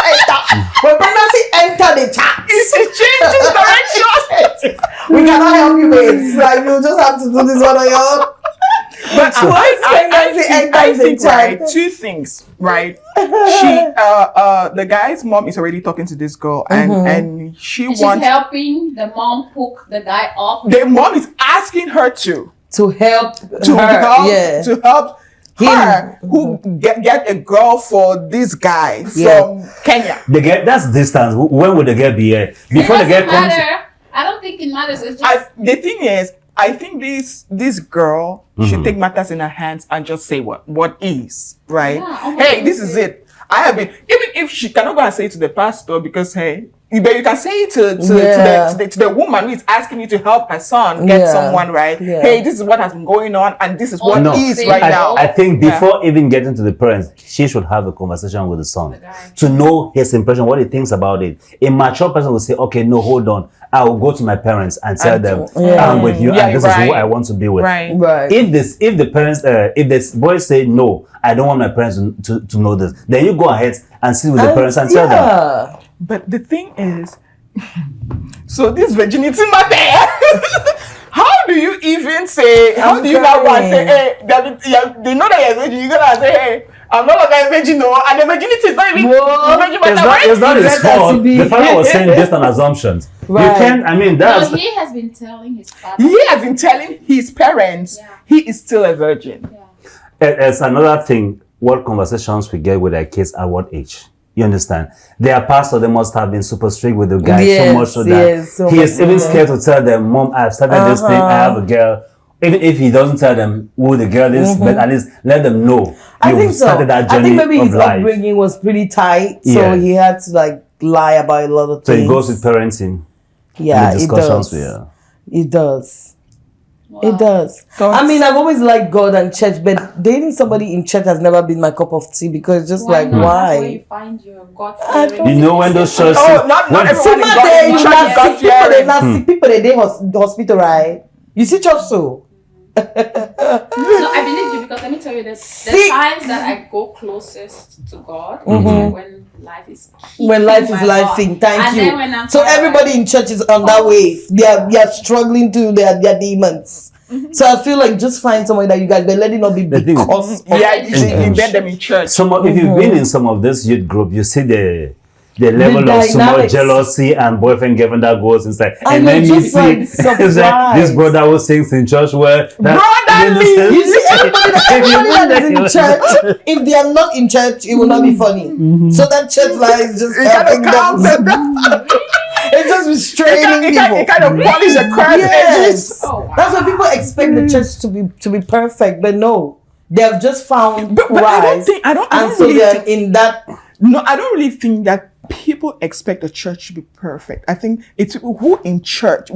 enter the chat, It changes direction. we cannot help you, babes. Like you just have to do this one on your own. But I enters the think right, chat. two things, right? She, the guy's mom is already talking to this girl, and she And she's wants. helping the mom hook the guy up. The mom is asking her to help to her, help yeah. to help Him. her who get a girl for this guy Yeah. from Kenya. The girl, that's distance. When would the girl be here? Before the It girl doesn't comes. matter. I don't think it matters. It's just The thing is, I think this girl should take matters in her hands and just say what is, right? Yeah, oh my Hey, this goodness. is it. I have been, even if she cannot go and say it to the pastor because hey, but you can say it to the woman who is asking you to help her son get Yeah. someone, right? Yeah. Hey, this is what has been going on and this is what No. is Say right it. now. I think before even getting to the parents, she should have a conversation with the son The guy. to know his impression, what he thinks about it. A mature person will say, "Okay, no, hold on. I will go to my parents and tell them I'm with you, Yeah, and this is who right. I want to be with." Right. Right. If the parents, if the boys say no, I don't want my parents to know this, then you go ahead and sit with the parents and tell them. yeah. But the thing is, so this virginity matter. How do you even say? How I'm do you now go and say, crying. hey, they know that you're virgin. You're gonna say, hey, I'm not a virgin, no, and the virginity is not even Whoa. virgin It's not his Let us fault. be- The father was saying based on assumptions. Right. You can't. I mean, that's no, he has been telling his father. He has been telling his parents Yeah. he is still a virgin. Yeah. it's another thing. What conversations we get with our kids at what age? You understand? Their pastor, they must have been super strict with the guy Yes, so much so that yes, so he is much, even yeah. scared to tell them, "Mom, I've started this thing. I have a girl." Even if he doesn't tell them who the girl is, but at least let them know I you've think so. started that I journey think maybe of his life. upbringing was pretty tight, so Yeah. he had to like lie about a lot of So things. it goes with parenting. yeah, the it discussions does. we are. It does. Wow. It does. God's- I mean, I've always liked God and church, but dating somebody in church has never been my cup of tea because it's just like, not? That's where why? you find your God I don't- You know when those churches. Oh, not when- everyone Simmer in God- there, in you church not is sick people, they God-fearing. not sick people, they hospital, right? You see church so? No, I believe you because let me tell you this. The See- times that I go closest to God is when life is When life is my life God. thing, thank And you. then when I'm So tired, everybody in church is on that wave. They are struggling to their demons. So I feel like just find someone that you guys, but let it not be The thing is- because of Yeah, you get them in church. if you've been in some of this youth group, you see the level of so much dynamics. jealousy and boyfriend girlfriend that goes inside. And then you're you just, see like, it's like surprised. this brother who sings in church where Brotherly! You see, everybody that is in If church, if they are not in church, it will not be funny. So that church life is just It kind helping of counts them. It's just restraining people. it kind of polish the curse edges. Yes, Oh, wow. that's why people expect the church to be perfect, but no, they have just found But I don't Christ, think I don't and so really they're think, in that. no, I don't really think that people expect the church to be perfect. I think it's who are in church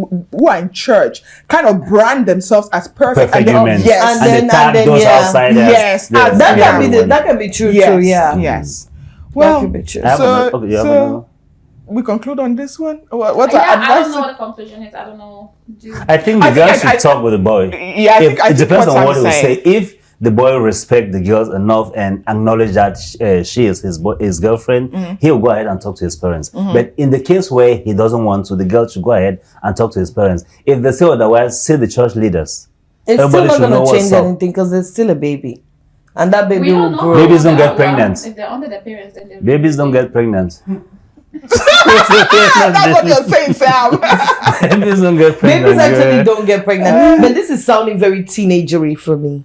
kind of brand themselves as perfect. Perfect humans. Yes. And they tag those outsiders. Yes. That can be true too. Yeah. Yes. Well, that can be true. So we conclude on this one. What's our I advice? don't know what the conclusion is. I don't know. I think the girl should talk with the boy. Yeah, I think it depends on what he will saying. say. If the boy respect the girls enough and acknowledge that she is his girlfriend, he will go ahead and talk to his parents. But in the case where he doesn't want to, the girl should go ahead and talk to his parents. If they say otherwise, see the church leaders. It's Everybody still should not know going to change what's up. anything because there's still a baby. And that baby We will don't know. grow. Babies don't get Well, pregnant. if they're under their parents, then they're Babies don't get pregnant. That's what you're saying, Sam. Babies don't get pregnant. Babies actually girl. don't get pregnant. But this is sounding very teenagery for me.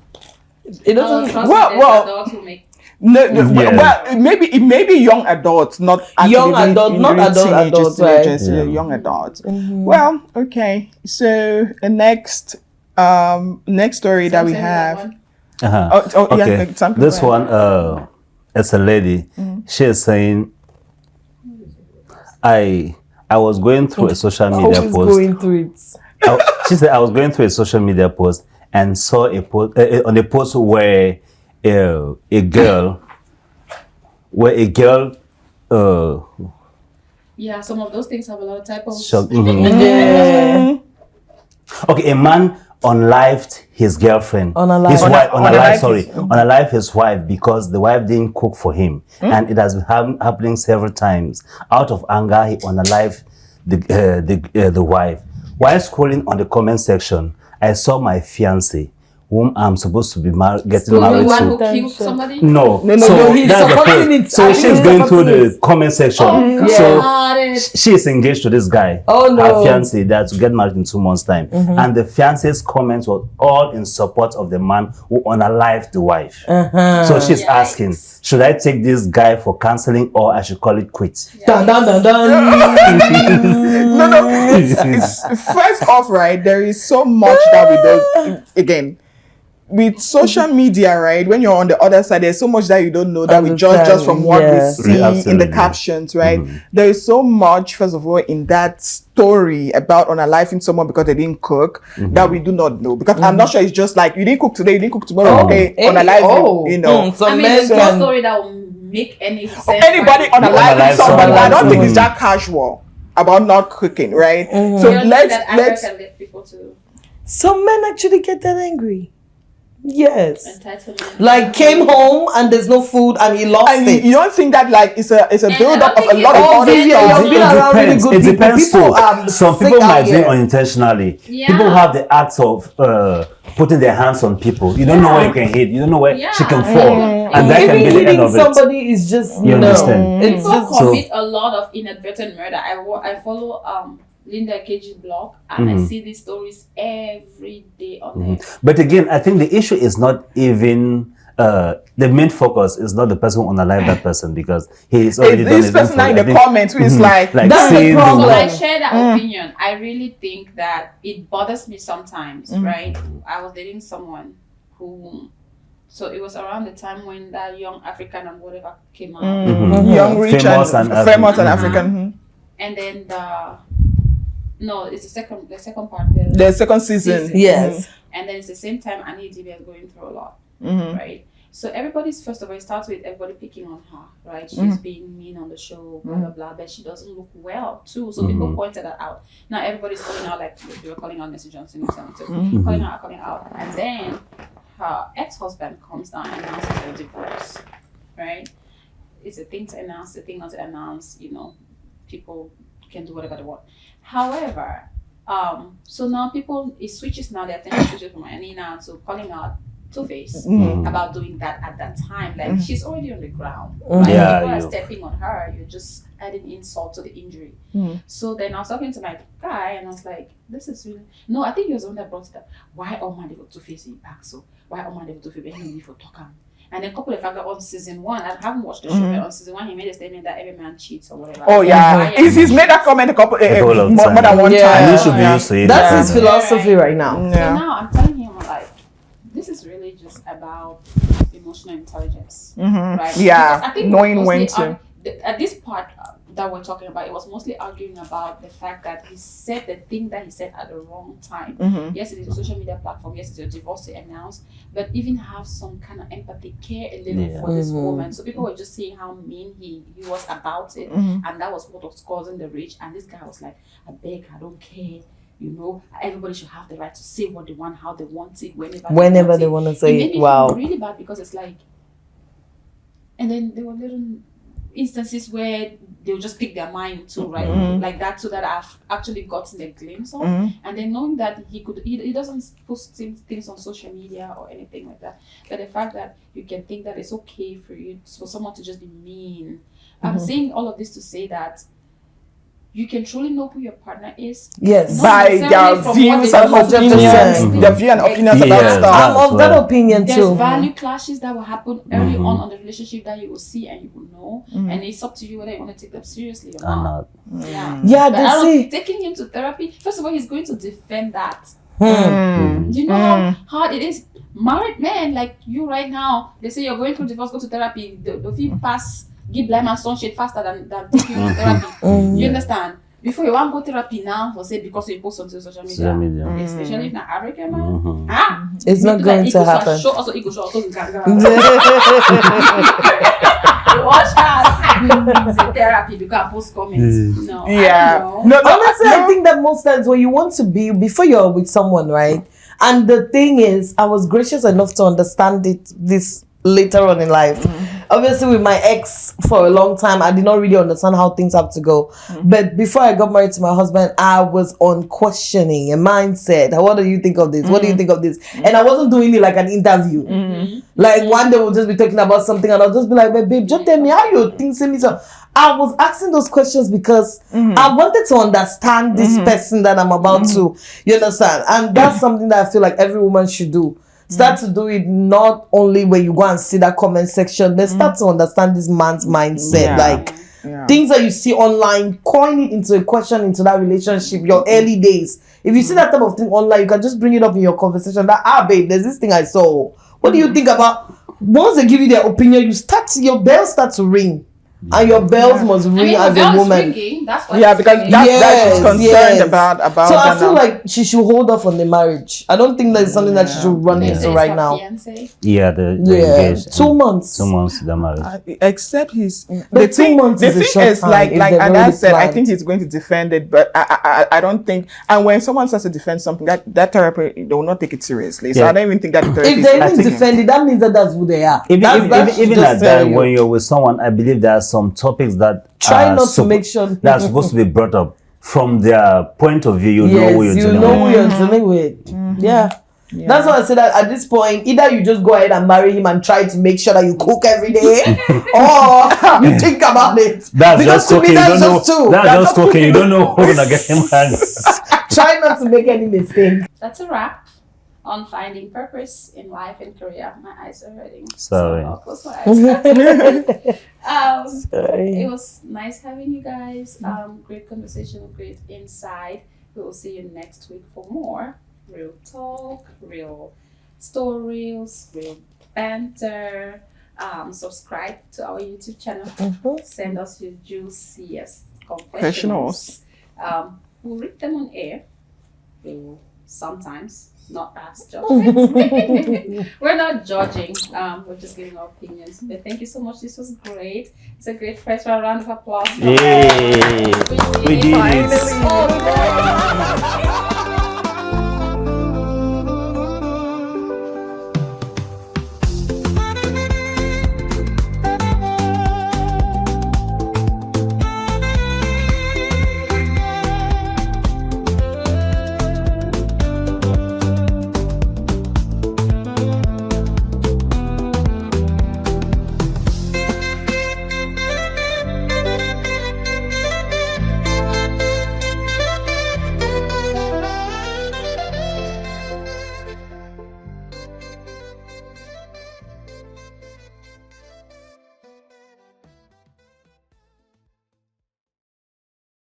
It doesn't. trust Well, me, there's well, adults who make No, Yeah. well, it may be young adults, not actually Young really- adult- not really adult teenagers, adults, right? teenagers, Yeah. young adults. Well, okay. So the next story that we Something have. like one. Okay. Yeah, something This like- one, it's a lady. She is saying, I was going through a social media Always post. going through it. She said I was going through a social media post and saw a post on a post where a girl, Yeah, some of those things have a lot of typos. Yeah. okay, a man unlived his girlfriend, Unalived. his wife, Unalived unalived his wife because the wife didn't cook for him, and it has been happening several times. Out of anger, he unalived the wife. While scrolling on the comment section, I saw my fiance, whom I'm supposed to be getting So the married one to. who killed somebody? No, No, so he's that's the supporting point. it. So she's He's going through supporting the comment section. Oh, So got it. she is engaged to this guy. Oh, no. Her fiance, that to get married in 2 months' time. And the fiance's comments were all in support of the man who unalived the wife. So she's Yikes. asking, should I take this guy for counseling or I should call it quits? Dun, dun, dun, dun. No. It's first off, right? There is so much that we don't. Again, with social media, right? When you're on the other side, there's so much that you don't know that we judge just from what we Yeah. see in the Absolutely. captions, right? There is so much, first of all, in that story about unaliving someone because they didn't cook that we do not know. Because I'm not sure it's just like you didn't cook today, you didn't cook tomorrow. Okay, unalive you know. So I mean, men it's no can- story that will make any sense. Anybody right? unaliving Unalive somebody, I don't someone. think it's that casual about not cooking, right? So You don't think let's that Africa let people to Some men actually get that angry. Yes. entitlement. Like came home and there's no food and he lost and it. you don't think that like it's a And build up I of don't a think lot of it's other all stuff. You're being around really good It people. depends People too. are Some sick people out might do it here. unintentionally. Yeah. People have the act of putting their hands on people. You don't know where you can hit. You don't know where Yeah. she can fall, and that can Even be the end hitting of it. somebody is just You no. understand? It's People just commit a lot of inadvertent murder. I follow Linda Cage's blog and I see these stories every day on there. But again, I think the issue is not even the main focus is not the person who unalive that person because he's already done This his person now in I the think- comments who is like, like That's the saying problem. So I Like- share that opinion. I really think that it bothers me sometimes, right? I was dating someone who, so it was around the time when that young African and whatever came out. young, rich, Famous and and famous and African. African. And then it's the second part. The second season. yes. And then it's the same time Annie Dibia is going through a lot, Mm-hmm. right? So everybody's, first of all, it starts with everybody picking on her, right? She's being mean on the show, blah, blah, blah, but she doesn't look well, too. So people pointed that out. Now everybody's calling out, like they were calling out Mr. Johnson and so on, too. Calling out. And then her ex-husband comes down and announces their divorce, right? It's a thing to announce, a thing not to announce, people can do whatever they want. However, so now it switches now, their attention switches from Annie now to calling out Two-Face about doing that at that time. Like she's already on the ground. Right? Yeah, People are you- stepping on her, you're just adding insult to the injury. So then I was talking to my guy and I was like, this is really no, I think he was the one that brought it up. Why all man they go Two-Face in back? So why all man they go Two-Face for talking? And then a couple of factors on season 1, I haven't watched the show, but on season 1 he made a statement that every man cheats or whatever. Oh yeah, Why he's made that comment a couple of more times. than one Yeah. time. And you should be used to it. That's his Yeah. philosophy right now. So Yeah. now I'm telling him, like, this is really just about emotional intelligence, right? Yeah, Because I think knowing mostly when to. at this part that we're talking about, it was mostly arguing about the fact that he said the thing that he said at the wrong time. Yes, it is a social media platform. Yes, it's a divorce to announce, but even have some kind of empathy, care a little for this woman. So people were just seeing how mean he was about it, and that was what was causing the rage. And this guy was like, I beg, I don't care. You know, everybody should have the right to say what they want, how they want it, whenever they want to say it. Made me wow. feel really bad because it's like, and then there were little instances where they'll just pick their mind too, right? Like that, so that I've actually gotten a glimpse of. And then knowing that he doesn't post things on social media or anything like that. But the fact that you can think that it's okay for someone to just be mean. I'm saying all of this to say that you can truly know who your partner is. Yes. By their views and opinions. Their view and opinions about stuff. I'm of that opinion There's too. value clashes that will happen early on the relationship that you will see and you will know. And it's up to you whether you want to take them seriously or not. Yeah, But that's it. taking him to therapy, first of all, he's going to defend that. You know how hard it is. Married men like you right now, they say you're going through divorce, go to therapy. The fee pass, give blind man sunshade faster than take you to therapy. You understand? Before you want to go therapy now, for say because you post on social media. Especially if not African man. It's not going to happen. Also, it goes also watch out. It's a therapy because I post comments. No. Yeah. No. Honestly, I think that most times when you want to be, before you're with someone, right? And the thing is, I was gracious enough to understand this later on in life. Obviously, with my ex for a long time, I did not really understand how things have to go. But before I got married to my husband, I was on questioning a mindset. What do you think of this? What do you think of this? And I wasn't doing it like an interview. Like one day we'll just be talking about something and I'll just be like, babe, just tell me how you think. So I was asking those questions because I wanted to understand this person that I'm about to, you understand? And that's something that I feel like every woman should do. Start to do it not only when you go and see that comment section, but start to understand this man's mindset. Things that you see online, coin it into a question into that relationship, your early days. If you see that type of thing online, you can just bring it up in your conversation that, babe, there's this thing I saw. What do you think about? Once they give you their opinion, your bells start to ring. And your bells must ring as a woman. That's what because that she's concerned about. So I feel like she should hold off on the marriage. I don't think that is something that she should run into right now. Yeah, the 2 months. 2 months the marriage. Except he's the 2 months the is a thing short is time like if they're Ada really said, I planned. think he's going to defend it, but I don't think. And when someone starts to defend something, that therapy, they will not take it seriously. So I don't even think that the therapy. If they even defend it, that means that that's who they are. Even at that, when you're with someone, I believe there are some topics that try not to make sure that's supposed to be brought up from their point of view. You know who you're dealing with. Yeah. That's why I said that at this point, either you just go ahead and marry him and try to make sure that you cook every day, or you think about it. That's because just cooking. You don't know. That's just cooking. You don't know who's gonna get him married. Try not to make any mistake. That's a wrap on finding purpose in life and career. My eyes are hurting. Sorry. So I'll close my eyes. Sorry. It was nice having you guys. Great conversation, great insight. We will see you next week for more real talk, real stories, real banter. Subscribe to our YouTube channel. Send us your juiciest confessionals. We'll read them on air. Sometimes. Not us judging. We're not judging. We're just giving our opinions. But thank you so much. This was great. It's a great first round of applause. Yay! We did it. Oh,